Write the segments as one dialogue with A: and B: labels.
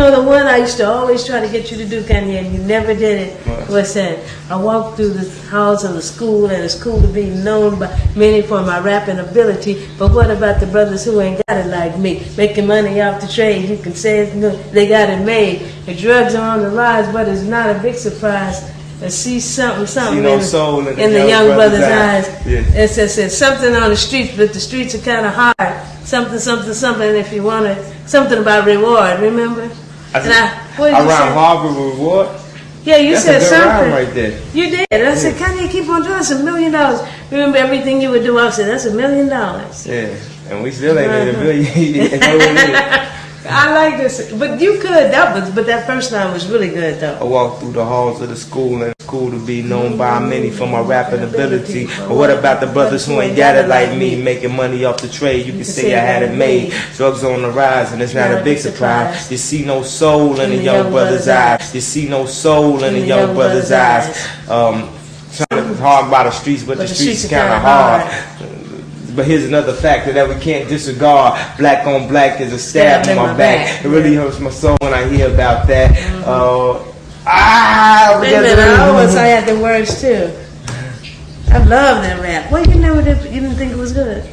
A: know the one I used to always try to get you to do, Kanye, and you never did it, was that I walked through the halls of the school, and it's cool to be known by many for my rapping ability, but what about the brothers who ain't got it like me, making money off the trade? You can say they got it made. The drugs are on the rise, but it's not a big surprise. I see something in the young brother's eyes. Yeah. It says something on the streets, but the streets are kind of hard. Something, if you want it. Something about reward, remember?
B: I rhyme hard with reward?
A: Yeah, you said something.
B: Rhyme right there.
A: You did. And I said, Kanye, keep on doing it. That's $1 million. Remember everything you would do? I said, that's $1 million.
B: Yeah, and we still ain't made $1 million.
A: I like this, but you could. But that first line was really good, though.
B: I walk through the halls of the school, and it's cool to be known by many for my rapping ability. But what about the brothers who ain't got it like me, making money off the trade? You can say I had it made. Drugs on the rise, and it's not a big surprise. You see no soul in the young brother's eyes. You see no soul in the young brother's eybe Trying to hard by the streets, but the streets kind of hard. But here's another factor that we can't disregard. Black on black is a stab in my back. It really hurts my soul when I hear about that.
A: I almost had the words too. I love that rap. Well, you didn't think it was good.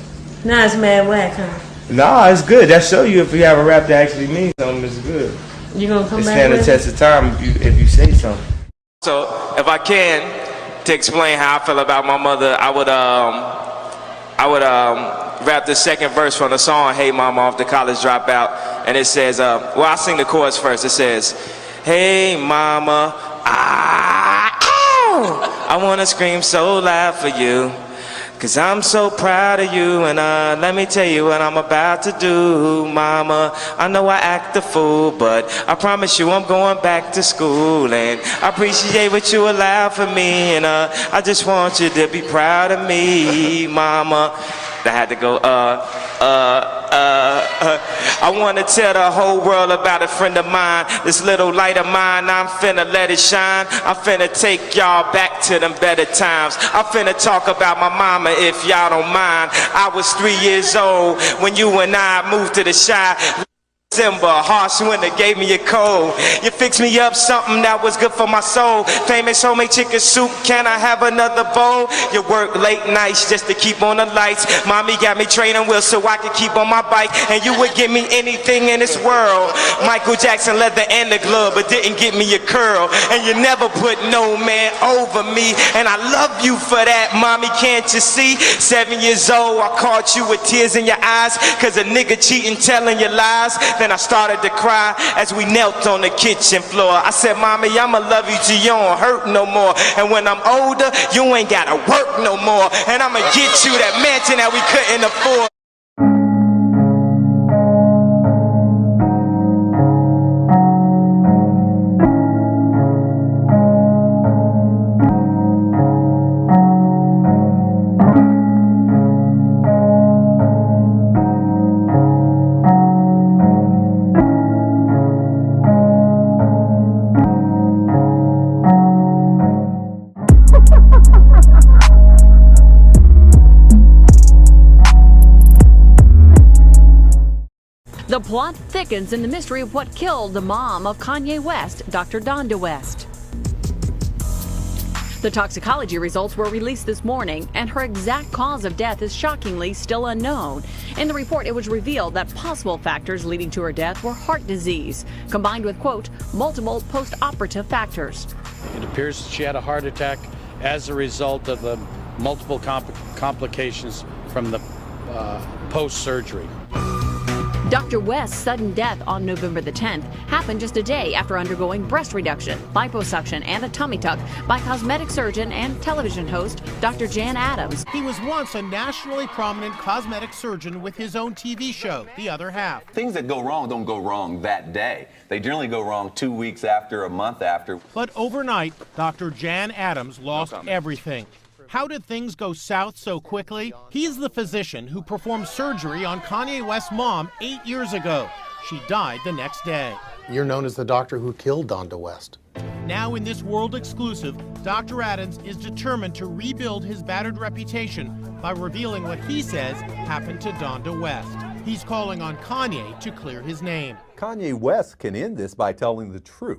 A: Now it's mad whack, huh?
B: Nah, it's good. That show you if you have a rap that actually means something, it's good.
A: You gonna come back?
B: Stand the test of time if you say something.
C: So if I can, to explain how I feel about my mother, I would rap the second verse from the song "Hey Mama" off the College Dropout, and it says, I'll sing the chorus first. It says, "Hey Mama, I wanna scream so loud for you, 'cause I'm so proud of you, and let me tell you what I'm about to do, Mama. I know I act a fool, but I promise you I'm going back to school, and I appreciate what you allow for me, and I just want you to be proud of me, Mama." I had to go, I want to tell the whole world about a friend of mine. This little light of mine, I'm finna let it shine. I'm finna take y'all back to them better times. I'm finna talk about my mama if y'all don't mind. I was 3 years old when you and I moved to the Chi. December, harsh winter gave me a cold. You fixed me up something that was good for my soul. Famous homemade chicken soup, can I have another bowl? You work late nights just to keep on the lights. Mommy got me training wheels so I could keep on my bike. And you would give me anything in this world. Michael Jackson leather and the glove, but didn't get me a curl. And you never put no man over me, and I love you for that, Mommy, can't you see? 7 years old, I caught you with tears in your eyes, 'cause a nigga cheating, telling you lies. Then I started to cry as we knelt on the kitchen floor. I said, Mommy, I'ma love you till you don't hurt no more. And when I'm older, you ain't gotta work no more. And I'ma get you that mansion that we couldn't afford.
D: The plot thickens in the mystery of what killed the mom of Kanye West, Dr. Donda West. The toxicology results were released this morning, and her exact cause of death is shockingly still unknown. In the report, it was revealed that possible factors leading to her death were heart disease, combined with, quote, multiple post-operative factors.
E: It appears she had a heart attack as a result of the multiple complications from the post-surgery.
D: Dr. West's sudden death on November the 10th happened just a day after undergoing breast reduction, liposuction, and a tummy tuck by cosmetic surgeon and television host Dr. Jan Adams.
F: He was once a nationally prominent cosmetic surgeon with his own TV show, The Other Half.
G: Things that go wrong don't go wrong that day. They generally go wrong 2 weeks after, a month after.
F: But overnight, Dr. Jan Adams lost everything. How did things go south so quickly? He's the physician who performed surgery on Kanye West's mom 8 years ago. She died the next day.
H: You're known as the doctor who killed Donda West.
F: Now in this world exclusive, Dr. Adams is determined to rebuild his battered reputation by revealing what he says happened to Donda West. He's calling on Kanye to clear his name.
I: Kanye West can end this by telling the truth.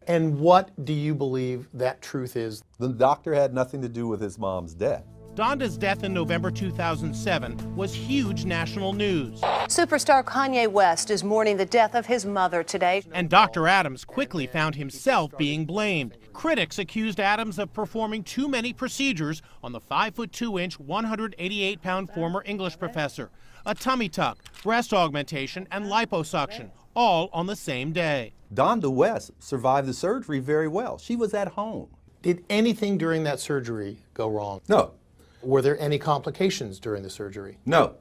H: And what do you believe that truth is?
I: The doctor had nothing to do with his mom's death.
F: Donda's death in November 2007 was huge national news.
J: Superstar Kanye West is mourning the death of his mother today.
F: And Dr. Adams quickly found himself being blamed. Critics accused Adams of performing too many procedures on the 5'2", 188-pound former English professor. A tummy tuck, breast augmentation, and liposuction, all on the same day.
I: Donda West survived the surgery very well. She was at home.
H: Did anything during that surgery go wrong?
I: No.
H: Were there any complications during the surgery?
I: No.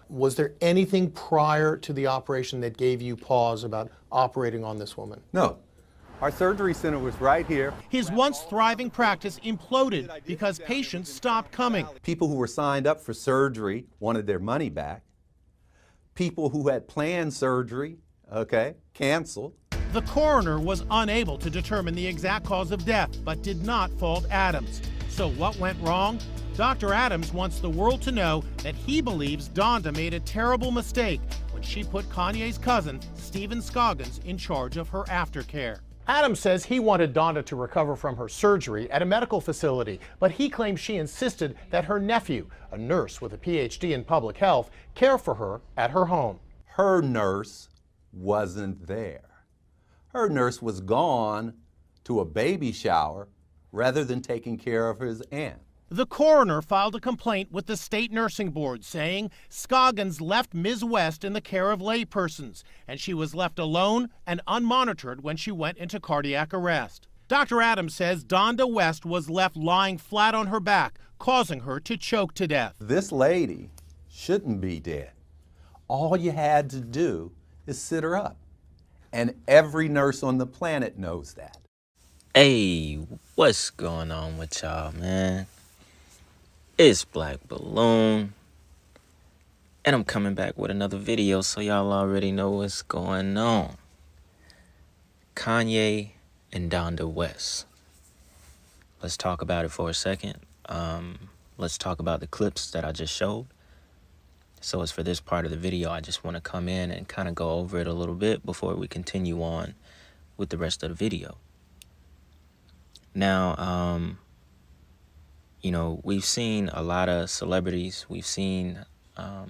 H: Was there anything prior to the operation that gave you pause about operating on this woman?
I: No. Our surgery center was right here.
F: His once thriving practice imploded because patients stopped coming.
I: People who were signed up for surgery wanted their money back. People who had planned surgery, canceled.
F: The coroner was unable to determine the exact cause of death, but did not fault Adams. So what went wrong? Dr. Adams wants the world to know that he believes Donda made a terrible mistake when she put Kanye's cousin, Stephen Scoggins, in charge of her aftercare.
H: Adams says he wanted Donda to recover from her surgery at a medical facility, but he claims she insisted that her nephew, a nurse with a PhD in public health, care for her at her home.
I: Her nurse wasn't there. Her nurse was gone to a baby shower rather than taking care of his aunt.
F: The coroner filed a complaint with the state nursing board saying Scoggins left Ms. West in the care of laypersons, and she was left alone and unmonitored when she went into cardiac arrest. Dr. Adams says Donda West was left lying flat on her back, causing her to choke to death.
I: This lady shouldn't be dead. All you had to do is sit her up. And every nurse on the planet knows that.
K: Hey, what's going on with y'all, man? It's Black Balloon, and I'm coming back with another video so y'all already know what's going on. Kanye and Donda West. Let's talk about it for a second. Let's talk about the clips that I just showed. So as for this part of the video, I just want to come in and kind of go over it a little bit before we continue on with the rest of the video. Now, you know, we've seen a lot of celebrities. We've seen a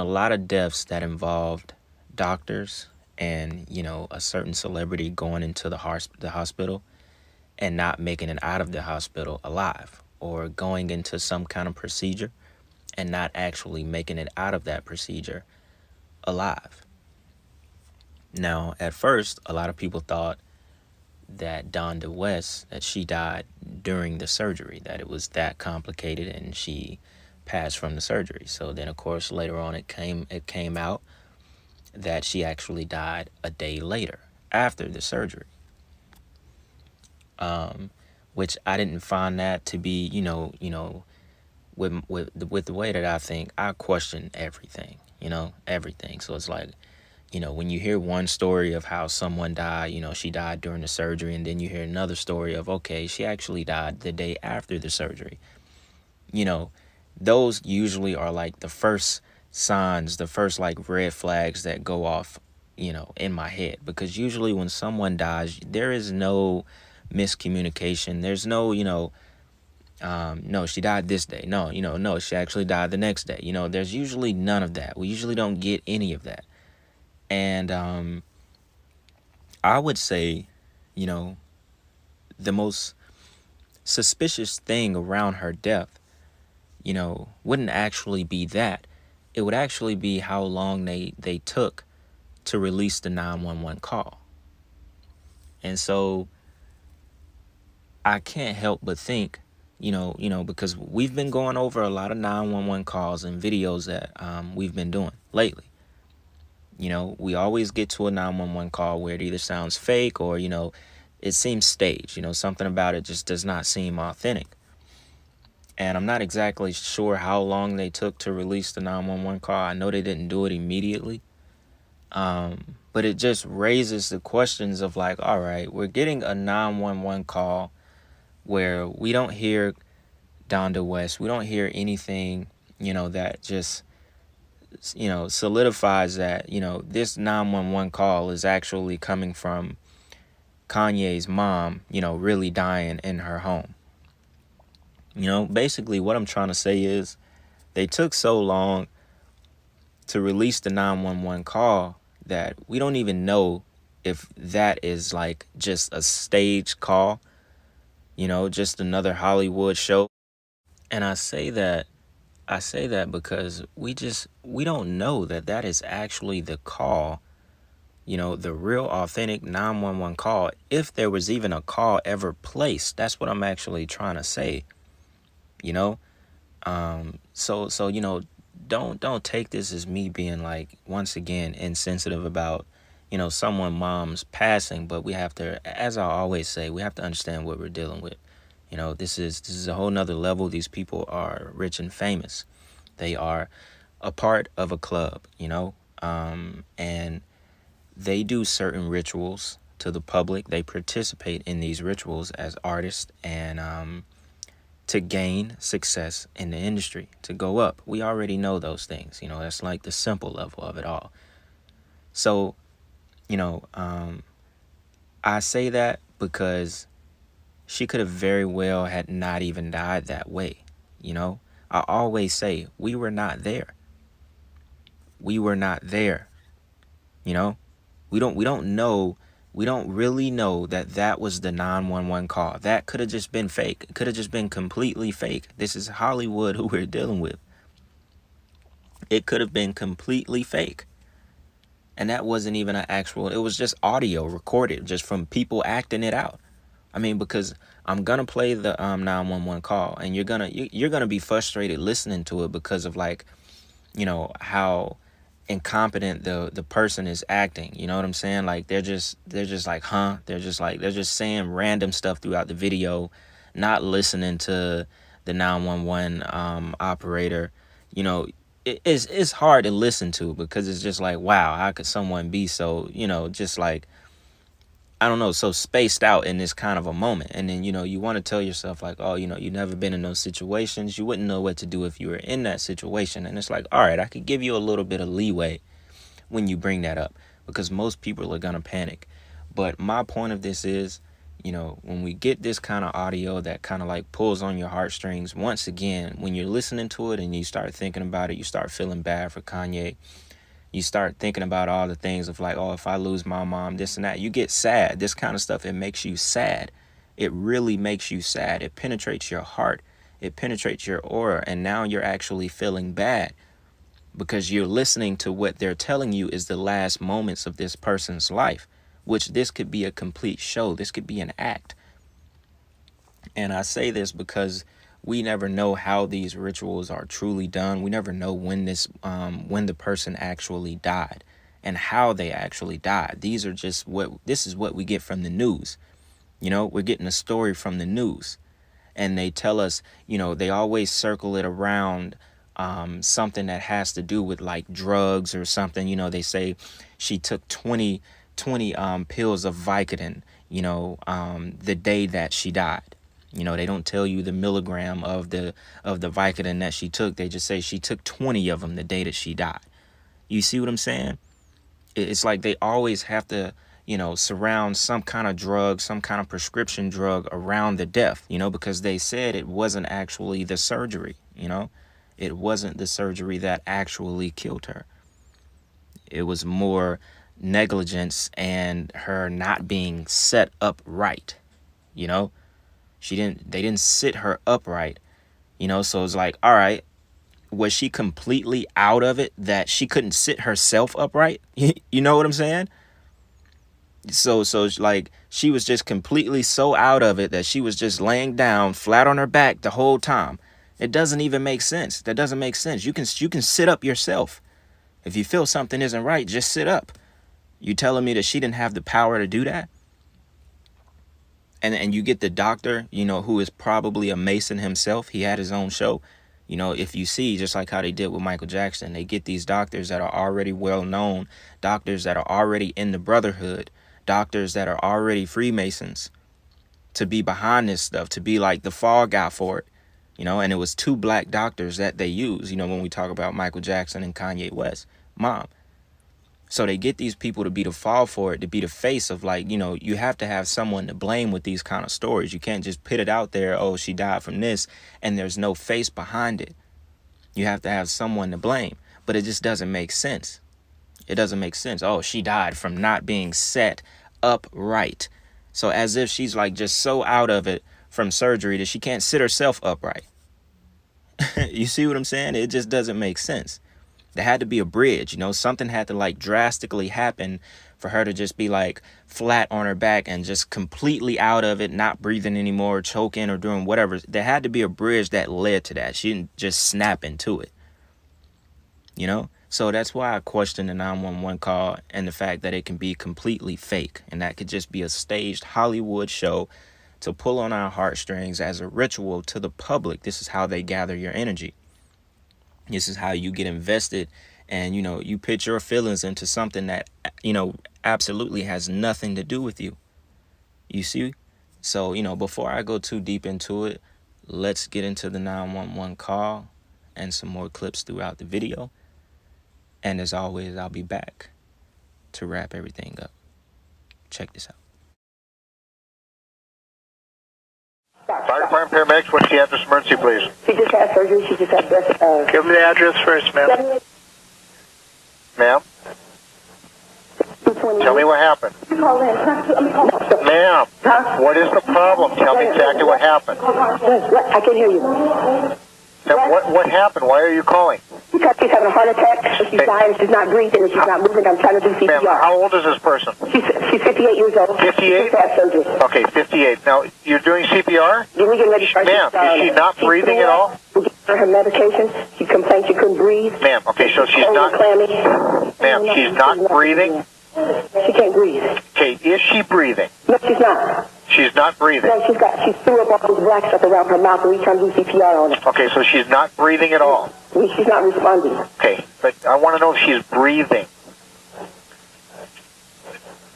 K: lot of deaths that involved doctors and, you know, a certain celebrity going into the hospital and not making it out of the hospital alive, or going into some kind of procedure and not actually making it out of that procedure alive. Now, at first, a lot of people thought that Donda West, that she died during the surgery, that it was that complicated and she passed from the surgery. So then, of course, later on it came out that she actually died a day later after the surgery. Which I didn't find that to be, you know, with the way that I think, I question everything, everything. So it's like, when you hear one story of how someone died, she died during the surgery, and then you hear another story of, okay, she actually died the day after the surgery. Those usually are like the first signs, the first like red flags that go off, in my head. Because usually when someone dies, there is no miscommunication. There's no, no, she died this day. No, she actually died the next day. There's usually none of that. We usually don't get any of that. And I would say, the most suspicious thing around her death, wouldn't actually be that. It would actually be how long they took to release the 911 call. And so I can't help but think, because we've been going over a lot of 911 calls and videos that we've been doing lately. We always get to a 911 call where it either sounds fake or, it seems staged. Something about it just does not seem authentic. And I'm not exactly sure how long they took to release the 911 call. I know they didn't do it immediately. But it just raises the questions of like, all right, we're getting a 911 call where we don't hear Donda West. We don't hear anything, that just solidifies that, this 911 call is actually coming from Kanye's mom, really dying in her home. Basically what I'm trying to say is they took so long to release the 911 call that we don't even know if that is like just a stage call, just another Hollywood show. And I say that because we don't know that is actually the call, the real authentic 911 call, if there was even a call ever placed. That's what I'm actually trying to say, so don't take this as me being like, once again, insensitive about, someone mom's passing, but we have to, as I always say, we have to understand what we're dealing with. This is a whole nother level. These people are rich and famous. They are a part of a club, and they do certain rituals to the public. They participate in these rituals as artists and to gain success in the industry, to go up. We already know those things. That's like the simple level of it all. So, I say that because she could have very well had not even died that way. I always say we were not there. We were not there. We don't know. We don't really know that was the 911 call. That could have just been fake. It could have just been completely fake. This is Hollywood who we're dealing with. It could have been completely fake. And that wasn't even an actual, it was just audio recorded just from people acting it out. I mean, because I'm going to play the 911 call, and you're going to be frustrated listening to it because of like, how incompetent the person is acting. You know what I'm saying? Like they're just like, huh? They're just saying random stuff throughout the video, not listening to the 911 operator. It's hard to listen to because it's just like, wow, how could someone be so, just like, I don't know, so spaced out in this kind of a moment. And then, you want to tell yourself like, oh, you've never been in those situations. You wouldn't know what to do if you were in that situation. And it's like, all right, I could give you a little bit of leeway when you bring that up because most people are going to panic. But my point of this is, when we get this kind of audio that kind of like pulls on your heartstrings, once again, when you're listening to it and you start thinking about it, you start feeling bad for Kanye. You start thinking about all the things of like, oh, if I lose my mom, this and that. You get sad. This kind of stuff, it makes you sad. It really makes you sad. It penetrates your heart. It penetrates your aura. And now you're actually feeling bad because you're listening to what they're telling you is the last moments of this person's life, which this could be a complete show. This could be an act. And I say this because we never know how these rituals are truly done. We never know when the person actually died and how they actually died. This is what we get from the news. We're getting a story from the news, and they tell us, they always circle it around something that has to do with like drugs or something. They say she took 20 pills of Vicodin, the day that she died. They don't tell you the milligram of the Vicodin that she took. They just say she took 20 of them the day that she died. You see what I'm saying? It's like they always have to, surround some kind of drug, some kind of prescription drug around the death, because they said it wasn't actually the surgery, It wasn't the surgery that actually killed her. It was more negligence and her not being set up right, They didn't sit her upright, so it's like, all right, was she completely out of it that she couldn't sit herself upright? You know what I'm saying? So it's like she was just completely so out of it that she was just laying down flat on her back the whole time. It doesn't even make sense. That doesn't make sense. You can sit up yourself. If you feel something isn't right, just sit up. You telling me that she didn't have the power to do that? And you get the doctor, who is probably a Mason himself. He had his own show. If you see, just like how they did with Michael Jackson, they get these doctors that are already well known, doctors that are already in the Brotherhood, doctors that are already Freemasons to be behind this stuff, to be like the fall guy for it. You know, and it was 2 black doctors that they used, you know, when we talk about Michael Jackson and Kanye West mom. So they get these people to be the fall for it, to be the face of, like, you know, you have to have someone to blame with these kind of stories. You can't just put it out there, oh, she died from this, and there's no face behind it. You have to have someone to blame. But it just doesn't make sense. It doesn't make sense. Oh, she died from not being set upright. So as if she's like just so out of it from surgery that she can't sit herself upright. You see what I'm saying? It just doesn't make sense. There had to be a bridge, you know, something had to like drastically happen for her to just be like flat on her back and just completely out of it, not breathing anymore, choking or doing whatever. There had to be a bridge that led to that. She didn't just snap into it, you know? So that's why I question the 911 call and the fact that it can be completely fake. And that could just be a staged Hollywood show to pull on our heartstrings as a ritual to the public. This is how they gather your energy. This is how you get invested and, you know, you put your feelings into something that, you know, absolutely has nothing to do with you. You see? So, you know, before I go too deep into it, let's get into the 911 call and some more clips throughout the video. And as always, I'll be back to wrap everything up. Check this out.
L: Fire department paramedics, what's the address emergency, please?
M: She just had surgery. She just had breast.
L: Give me the address first, ma'am. Ma'am? Tell me what happened. Ma'am, what is the problem? Tell me exactly what happened.
M: I can hear you.
L: What happened? Why are you calling?
M: Because she's having a heart attack, and she's dying, she's not breathing, and she's not moving. I'm trying to do CPR.
L: Ma'am, how old is this person?
M: She's 58 years old.
L: 58?
M: She just had surgery.
L: Okay, 58. Now, you're doing CPR?
M: We get ready to start.
L: Ma'am, is she not breathing at all?
M: We gave her medication. She complained she couldn't breathe.
L: Ma'am, okay, so she's not... Ma'am, she's not breathing?
M: She can't breathe.
L: Okay, is she breathing?
M: No, she's not.
L: She's not breathing?
M: No, she threw up all this black stuff around her mouth, and we trying to do CPR on her.
L: Okay, so she's not breathing at all?
M: She's not responding.
L: Okay, but I want to know if she's breathing.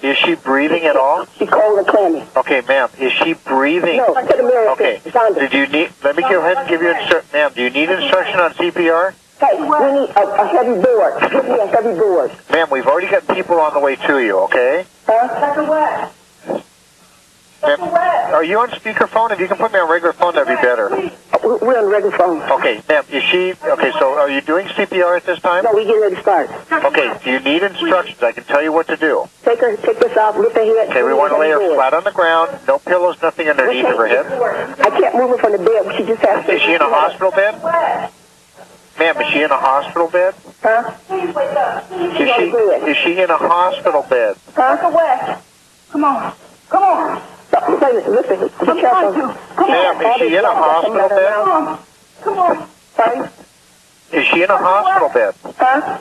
L: Is she breathing at all?
M: She's cold and clammy.
L: Okay, ma'am, is she breathing?
M: No, I said the mirror.
L: Okay, did you need... Let me go ahead and give you instruction. Ma'am, do you need instruction on CPR?
M: Hey, we need a heavy board. Give me a heavy board.
L: Ma'am, we've already got people on the way to you, okay?
M: Huh?
L: Ma'am, are you on speakerphone? If you can put me on regular phone, that'd be better.
M: We're on regular phone.
L: Okay, ma'am, is she... Okay, so are you doing CPR at this time?
M: No, we getting ready to start.
L: Okay, do you need instructions? I can tell you what to do.
M: Take this off, lift her head.
L: Okay, we want to lay her flat on the ground, no pillows, nothing underneath of her head.
M: I can't move her from the bed. She just has to...
L: Is she in a hospital bed? Ma'am, is she in a hospital bed?
M: Huh?
L: Is she in a hospital bed?
M: Huh? Come on. Come on. Listen, be careful.
L: Ma'am, is she in a hospital bed?
M: Come on. Sorry?
L: Is she in a hospital bed?
M: Huh?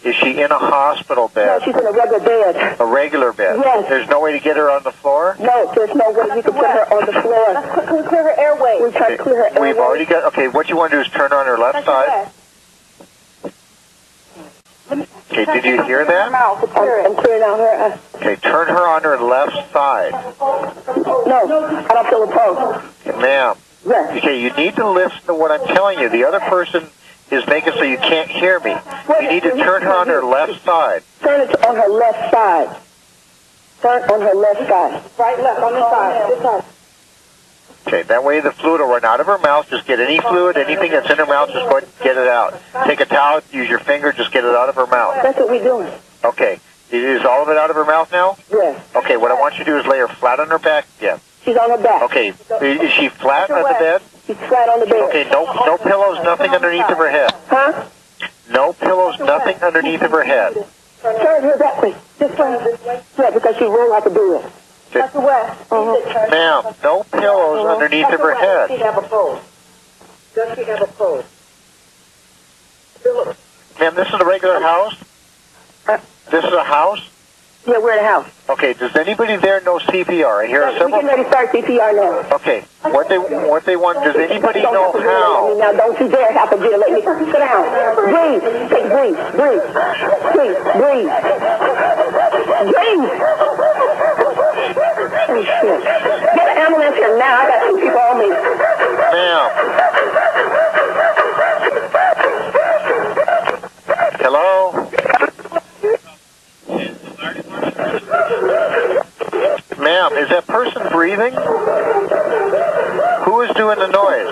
L: Is she in a hospital bed?
M: No, she's in a regular bed.
L: A regular bed?
M: Yes.
L: There's no way to get her on the floor?
M: No, there's no way we can put her on the floor. Let's clear her airway. We're trying to clear her airway.
L: We've already got... Okay, what you want to do is turn her on her left side. Okay, did you hear that?
M: I'm clearing out her...
L: Okay, turn her on her left side.
M: No, I don't feel a pulse.
L: Okay, ma'am.
M: Yes.
L: Okay, you need to listen to what I'm telling you. The other person is making so you can't hear me. You need to turn her on her left side.
M: Turn it on her left side. Turn on her left side. Right, left, on this side. This side.
L: Okay, that way the fluid will run out of her mouth. Just get any fluid, anything that's in her mouth, just go ahead and get it out. Take a towel, use your finger, just get it out of her mouth.
M: That's what we're doing.
L: Okay. Is all of it out of her mouth now?
M: Yes.
L: Okay, what I want you to do is lay her flat on her back again.
M: She's on her back.
L: Okay, is she flat on the bed?
M: She's flat on the bed.
L: Okay, no pillows, nothing underneath of her head.
M: Huh?
L: No pillows, nothing underneath of her head.
M: Turn her that way. Just turn her this way. Yeah, because she rolled like a bed. Dr. West.
L: Ma'am, no pillows underneath of her head.
M: Does she have a pose? Does she have a pose?
L: Ma'am, this is a regular house? This is a house?
M: Yeah, we're in a house.
L: Okay, does anybody there know CPR? I hear several...
M: We can ready to start CPR now.
L: Okay, what they want, does anybody know how?
M: Now, don't you dare have to deal. Let me sit down. Breathe. Take breathe. Breathe. Breathe. Breathe. Breathe. Oh, shit. Get an ambulance here now. I got 2 people on me.
L: Ma'am. Ma'am, is that person breathing? Who is doing the noise?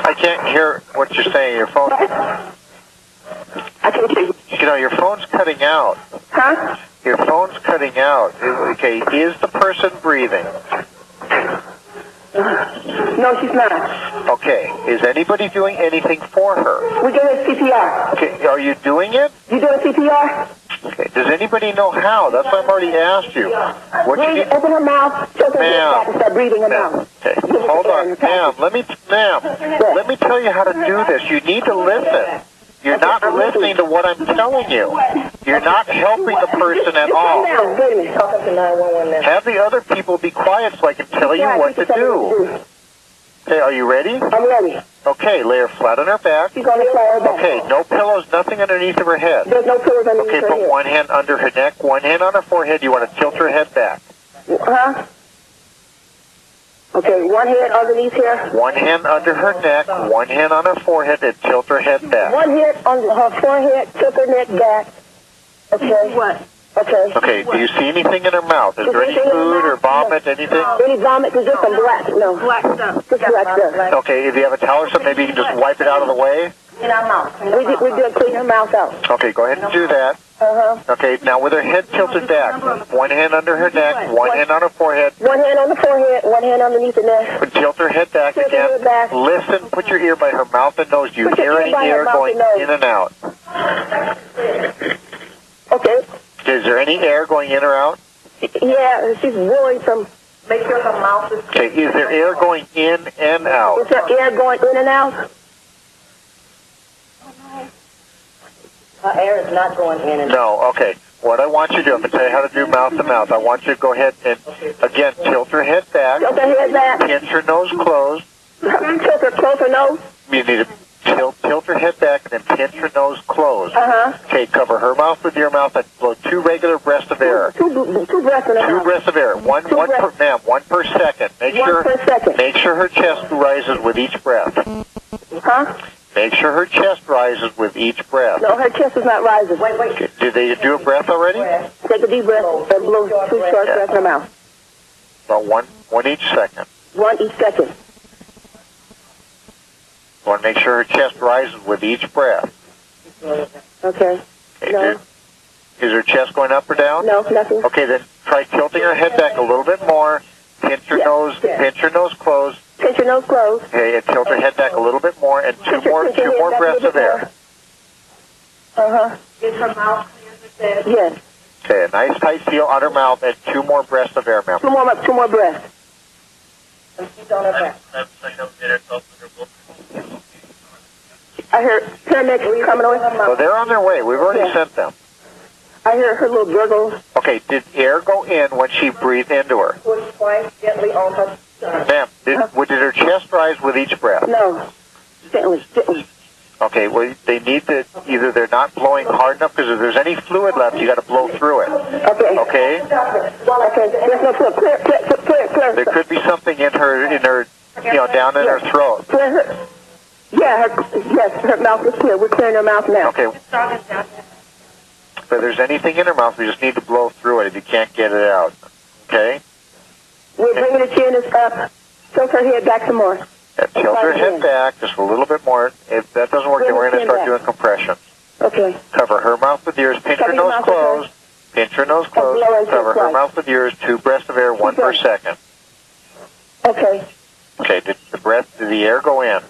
L: I can't hear what you're saying. Your phone.
M: I can't hear you.
L: You know, your phone's cutting out.
M: Huh?
L: Your phone's cutting out. Okay, is the person breathing?
M: No, she's not.
L: Okay, is anybody doing anything for her?
M: We're doing CPR.
L: Okay, are you doing it?
M: You doing CPR?
L: Okay, does anybody know how? That's what I've already asked you. What you need?
M: Open her mouth, tilt her head back and start breathing her out.
L: Okay, hold on, ma'am. Let me tell you how to do this. You need to listen. You're not listening to what I'm telling you. You're not helping the person at all.
M: Wait a minute. Talk up to 911 now.
L: Have the other people be quiet so I can tell you what to do. Okay, are you ready?
M: I'm ready.
L: Okay, lay her flat on her back.
M: She's on the flat on her back.
L: Okay, no pillows, nothing underneath of her head.
M: There's no pillows underneath her head.
L: Okay, put one hand under her neck, one hand on her forehead. You want to tilt her head back.
M: Huh? Okay, one hand underneath here.
L: One hand under her neck, one hand on her forehead, and tilt her head back.
M: One hand on her forehead, tilt her neck back. Okay. What? Okay.
L: Okay, do you see anything in her mouth? Is there any food or vomit, anything?
M: Any vomit? There's just some black. No. Black stuff. Just black stuff.
L: Okay, if you have a towel or something, maybe you can just wipe it out of the way?
M: In our mouth. We did clean her mouth out.
L: Okay, go ahead and do that. Okay, now with her head tilted back, one hand under her neck, one hand on her forehead.
M: One hand on the forehead, one hand underneath the neck.
L: Tilt her head back again. Listen, put your ear by her mouth and nose. Do you hear any air going in and out?
M: Okay.
L: Is there any air going in or out?
M: Yeah, she's blowing some. Make sure her mouth is.
L: Okay, is there air going in and out?
M: Is there air going in and out? Her air is not going in and out.
L: No, okay. What I want you to do, I'm going to tell you how to do mouth to mouth. I want you to go ahead and, again, tilt her head back.
M: Tilt her head back.
L: Pinch her nose closed.
M: Tilt her close her nose.
L: You need to tilt her head back and then pinch her nose closed.
M: Uh-huh.
L: Okay, cover her mouth with your mouth and blow 2 regular breaths of air.
M: Two breaths in her mouth.
L: 2 breaths of air. One per second. Make sure her chest rises with each breath.
M: Huh?
L: Make sure her chest rises with each breath.
M: No, her chest is not rising. Wait.
L: Okay. Did they do a breath already?
M: Take a deep breath and blow 2 short breaths in her mouth.
L: About one each second.
M: One each second.
L: You want to make sure her chest rises with each breath.
M: Okay. No.
L: Is her chest going up or down?
M: No, nothing.
L: Okay, then try tilting her head back a little bit more. Pinch her nose closed.
M: Pinch your nose closed.
L: Okay, and tilt her head back a little bit more, and two more breaths of air.
M: Uh-huh. Is her mouth clear? Yes.
L: Okay, a nice tight seal on her mouth, and 2 more breaths of air, ma'am.
M: 2 more breaths. And she's on her back. I heard paramedics coming over.
L: So they're on their way. We've already sent them.
M: I heard her little gurgles.
L: Okay, did air go in when she breathed into her?
M: Push twice gently on her.
L: Ma'am, did her chest rise with each breath?
M: No. Gently.
L: Okay, well, they need to, either they're not blowing hard enough, because if there's any fluid left, you got to blow through it.
M: Okay.
L: Okay?
M: Okay, there's no fluid. Clear.
L: There could be something in her, down in her throat.
M: Yeah, her mouth is clear. We're clearing her mouth now.
L: Okay. If there's anything in her mouth, we just need to blow through it if you can't get it out. Okay?
M: We're bringing the chin up. Tilt her head back some more.
L: Tilt her head back just a little bit more. If that doesn't work, then we're going to start doing compression.
M: Okay.
L: Cover her mouth with yours. Pinch her nose closed. Pinch her nose closed. Cover her mouth with yours. 2 breaths of air, 1 per second.
M: Okay.
L: Okay, did the air go in?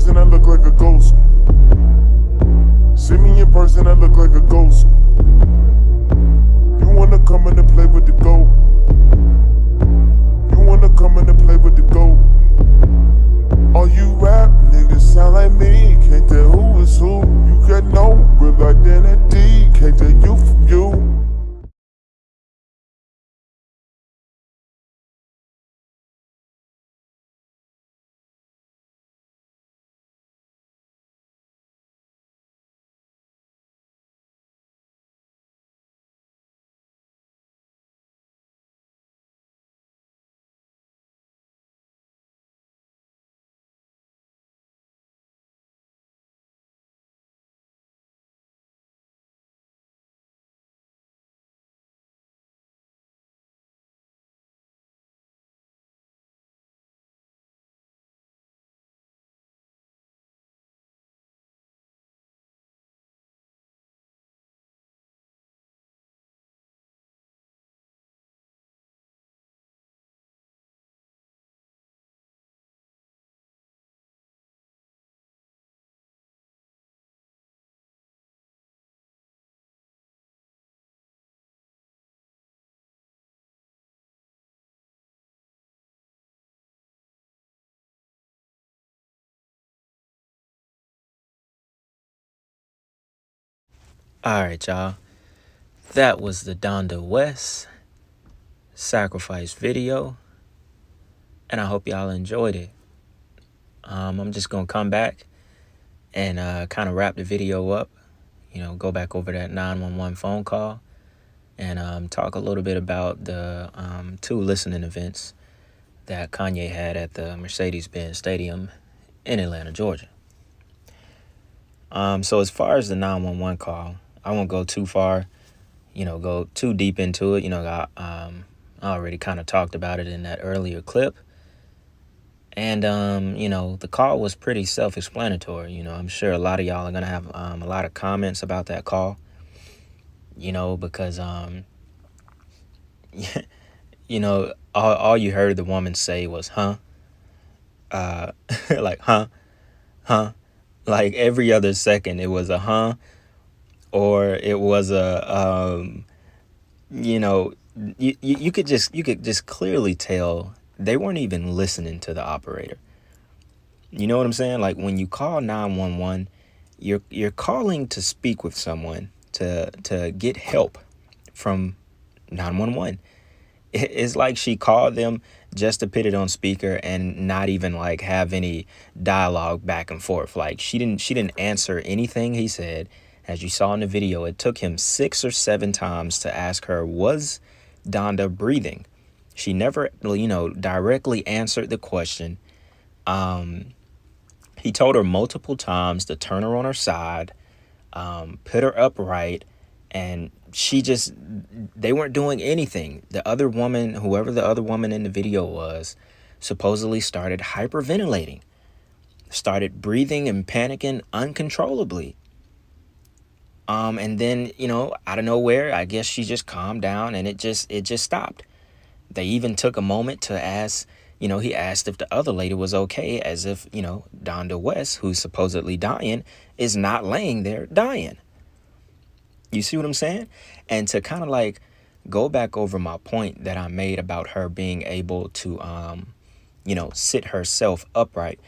N: person, I look like a ghost. See me in person, I look like a ghost. You wanna come in and play with the goat? You wanna come in and play with the goat? All you rap niggas sound like me. Can't tell who is who. You got no real identity. Can't tell you from you.
K: All right, y'all. That was the Donda West sacrifice video, and I hope y'all enjoyed it. I'm just gonna come back and kind of wrap the video up. Go back over that 911 phone call and talk a little bit about the 2 listening events that Kanye had at the Mercedes-Benz Stadium in Atlanta, Georgia. So as far as the 911 call, I won't go too far, go too deep into it. I already kind of talked about it in that earlier clip. And, the call was pretty self-explanatory. I'm sure a lot of y'all are going to have a lot of comments about that call, because, all you heard the woman say was, huh? Like, huh? Like every other second, it was a huh, or it was a, you could just clearly tell they weren't even listening to the operator. You know what I'm saying? Like when you call 911, you're calling to speak with someone to get help from 911. It's like she called them just to put it on speaker and not even like have any dialogue back and forth. Like she didn't answer anything he said. As you saw in the video, it took him 6 or 7 times to ask her, was Donda breathing? She never, directly answered the question. He told her multiple times to turn her on her side, put her upright, and they weren't doing anything. The other woman, whoever the other woman in the video was, supposedly started hyperventilating, started breathing and panicking uncontrollably. And then, out of nowhere, I guess she just calmed down and it just stopped. They even took a moment to ask, he asked if the other lady was okay, as if, Donda West, who's supposedly dying, is not laying there dying. You see what I'm saying? And to kind of like go back over my point that I made about her being able to, sit herself upright.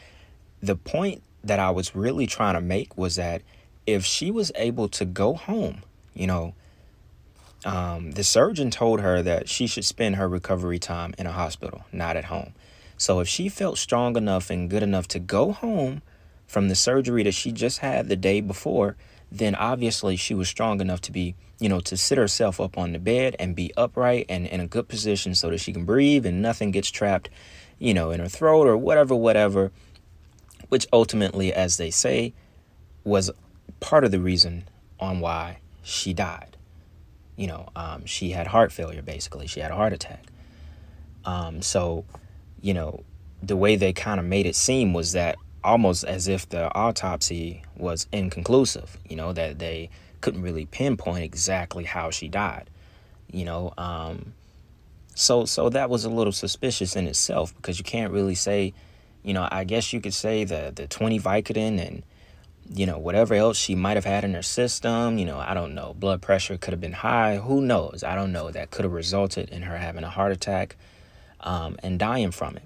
K: The point that I was really trying to make was that if she was able to go home, the surgeon told her that she should spend her recovery time in a hospital, not at home. So if she felt strong enough and good enough to go home from the surgery that she just had the day before, then obviously she was strong enough to be, to sit herself up on the bed and be upright and in a good position so that she can breathe and nothing gets trapped, in her throat or whatever, which ultimately, as they say, was part of the reason on why she died. She had heart failure, basically. She had a heart attack. So, the way they kind of made it seem was that almost as if the autopsy was inconclusive, that they couldn't really pinpoint exactly how she died, So that was a little suspicious in itself, because you can't really say, You know, I guess you could say the 20 Vicodin and, you know, whatever else she might have had in her system, you know, I don't know. Blood pressure could have been high. Who knows? I don't know. That could have resulted in her having a heart attack and dying from it.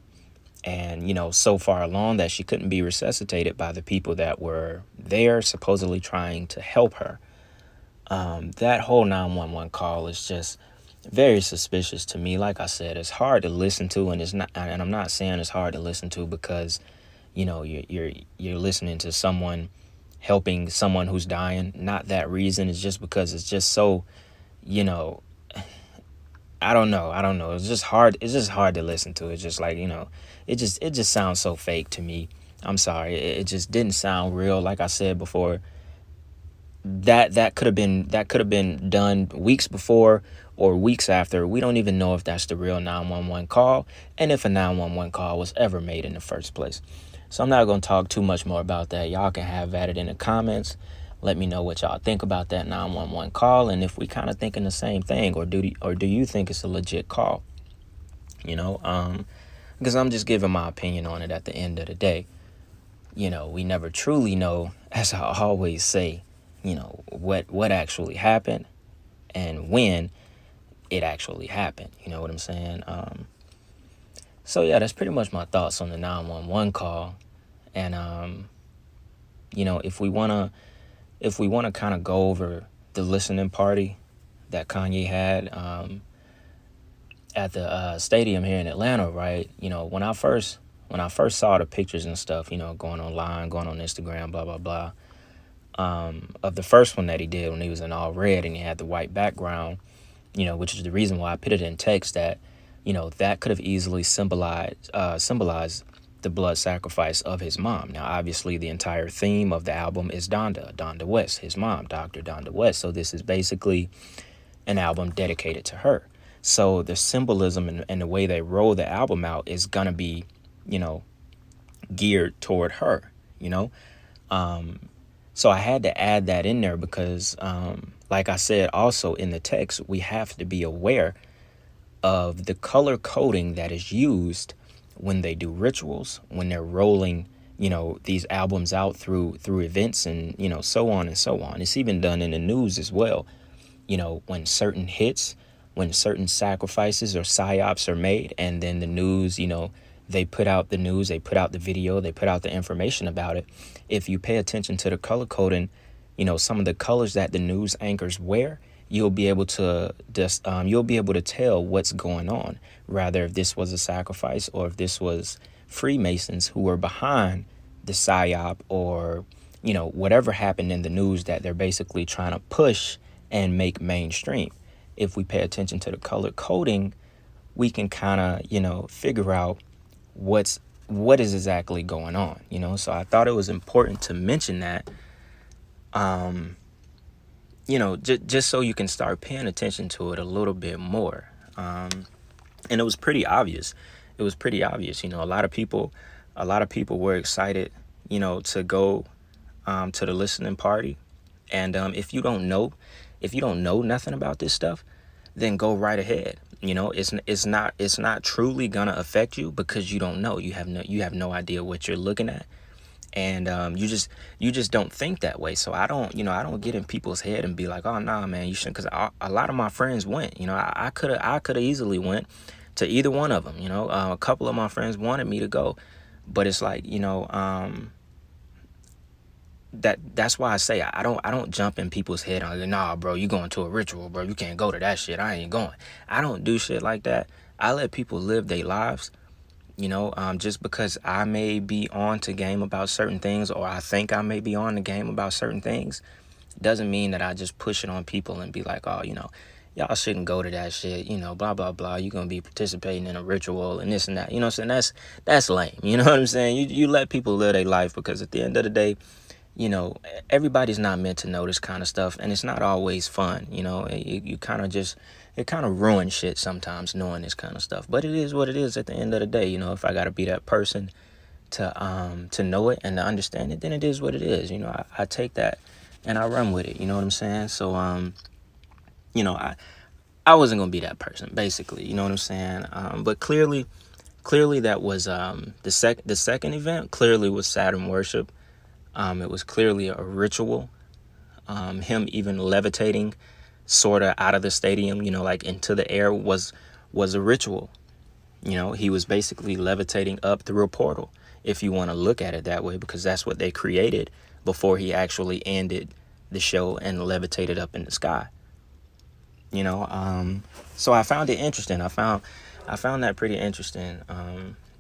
K: And, you know, so far along that she couldn't be resuscitated by the people that were there supposedly trying to help her. That whole 911 call is just very suspicious to me. Like I said, it's hard to listen to, and it's not. And I'm not saying it's hard to listen to because, you know, you're listening to someone helping someone who's dying. Not that reason. It's just because it's just so, you know, I don't know. It's just hard. It's just hard to listen to. It's just like, you know, it just sounds so fake to me. I'm sorry. It just didn't sound real. Like I said before, that could have been done weeks before or weeks after. We don't even know if that's the real 911 call and if a 911 call was ever made in the first place. So I'm not going to talk too much more about that. Y'all can have at it in the comments. Let me know what y'all think about that 911 call and if we kind of thinking the same thing, or do you think it's a legit call? You know, because I'm just giving my opinion on it at the end of the day. You know, we never truly know, as I always say, you know, what actually happened and when it actually happened. You know what I'm saying? So yeah, that's pretty much my thoughts on the 911 call. And you know, if we wanna kind of go over the listening party that Kanye had at the stadium here in Atlanta, right? You know, when I first saw the pictures and stuff, you know, going online, going on Instagram, blah blah blah, of the first one that he did when he was in all red and he had the white background, you know, which is the reason why I put it in text that, you know, that could have easily symbolized the blood sacrifice of his mom. Now, obviously, the entire theme of the album is Donda West, his mom, Dr. Donda West. So this is basically an album dedicated to her. So the symbolism and the way they roll the album out is going to be, you know, geared toward her, you know. So I had to add that in there because, like I said, also in the text, we have to be aware of the color coding that is used when they do rituals, when they're rolling, you know, these albums out through events and, you know, so on and so on. It's even done in the news as well. You know, when certain hits, when certain sacrifices or psyops are made, and then the news, you know, they put out the news, they put out the video, they put out the information about it. If you pay attention to the color coding, you know, some of the colors that the news anchors wear, you'll be able to tell what's going on, rather if this was a sacrifice or if this was Freemasons who were behind the psyop, or, you know, whatever happened in the news that they're basically trying to push and make mainstream. If we pay attention to the color coding, we can kind of, you know, figure out what is exactly going on, you know. So I thought it was important to mention that, you know, just so you can start paying attention to it a little bit more. And it was pretty obvious. You know, a lot of people were excited, you know, to go to the listening party. And if you don't know nothing about this stuff, then go right ahead. You know, it's not truly gonna affect you because you don't know. You have no idea what you're looking at. And you just don't think that way. So I don't get in people's head and be like, oh nah, man, you shouldn't. Because a lot of my friends went. You know, I could have easily went to either one of them. You know, a couple of my friends wanted me to go, but it's like, you know, that's why I say I don't jump in people's head. I'm like, nah, bro, you going to a ritual, bro. You can't go to that shit. I ain't going. I don't do shit like that. I let people live their lives. You know, just because I may be on to game about certain things, or I think I may be on the game about certain things, doesn't mean that I just push it on people and be like, oh, you know, y'all shouldn't go to that shit, you know, blah, blah, blah. You're going to be participating in a ritual and this and that. You know what I'm saying? That's lame. You know what I'm saying? You let people live their life, because at the end of the day, you know, everybody's not meant to know this kind of stuff, and it's not always fun. You know, you kind of just, it kind of ruins shit sometimes knowing this kind of stuff. But it is what it is at the end of the day. You know, if I got to be that person to know it and to understand it, then it is what it is. You know, I take that and I run with it. You know what I'm saying? So, you know, I wasn't going to be that person, basically. You know what I'm saying? But clearly clearly that was the second event clearly was Saturn worship. It was clearly a ritual. Him even levitating sort of out of the stadium, like into the air was a ritual. He was basically levitating up through a portal, if you want to look at it that way, because that's what they created before he actually ended the show and levitated up in the sky. So I found it interesting. I found that pretty interesting,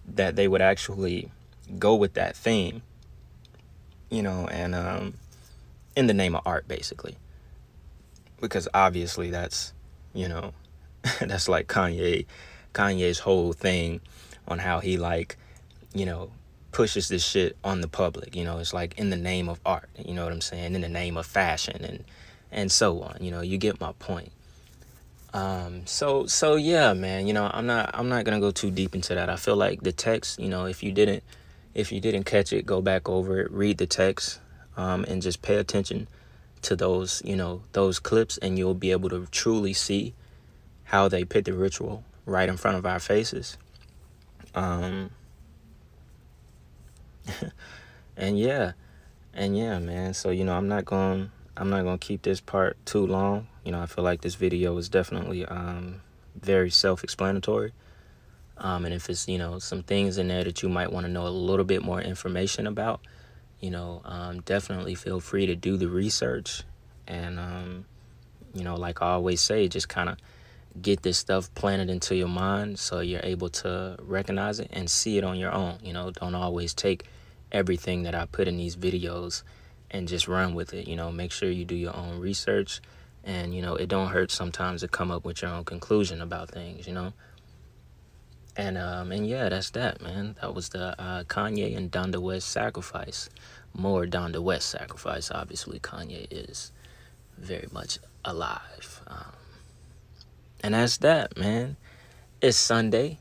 K: that they would actually go with that theme, and in the name of art, basically. Because obviously that's, that's like Kanye's whole thing on how he pushes this shit on the public. It's like in the name of art, you know what I'm saying? In the name of fashion and so on. You get my point. So yeah, man, I'm not gonna go too deep into that. I feel like the text, if you didn't catch it, go back over it, read the text, and just pay attention to those clips, and you'll be able to truly see how they put the ritual right in front of our faces. And yeah, man. So, I'm not gonna keep this part too long. I feel like this video is definitely very self-explanatory. And if it's, some things in there that you might want to know a little bit more information about, definitely feel free to do the research. And, like I always say, just kind of get this stuff planted into your mind so you're able to recognize it and see it on your own. Don't always take everything that I put in these videos and just run with it. Make sure you do your own research, and it don't hurt sometimes to come up with your own conclusion about things. And yeah, that's that, man. That was the Kanye and Donda West sacrifice. More Donda West sacrifice. Obviously, Kanye is very much alive. And that's that, man. It's Sunday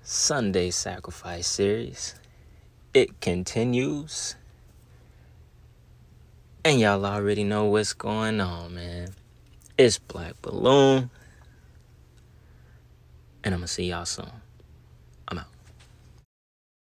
K: Sacrifice series. It continues. And y'all already know what's going on, man. It's Black Balloon. And I'm gonna see y'all soon.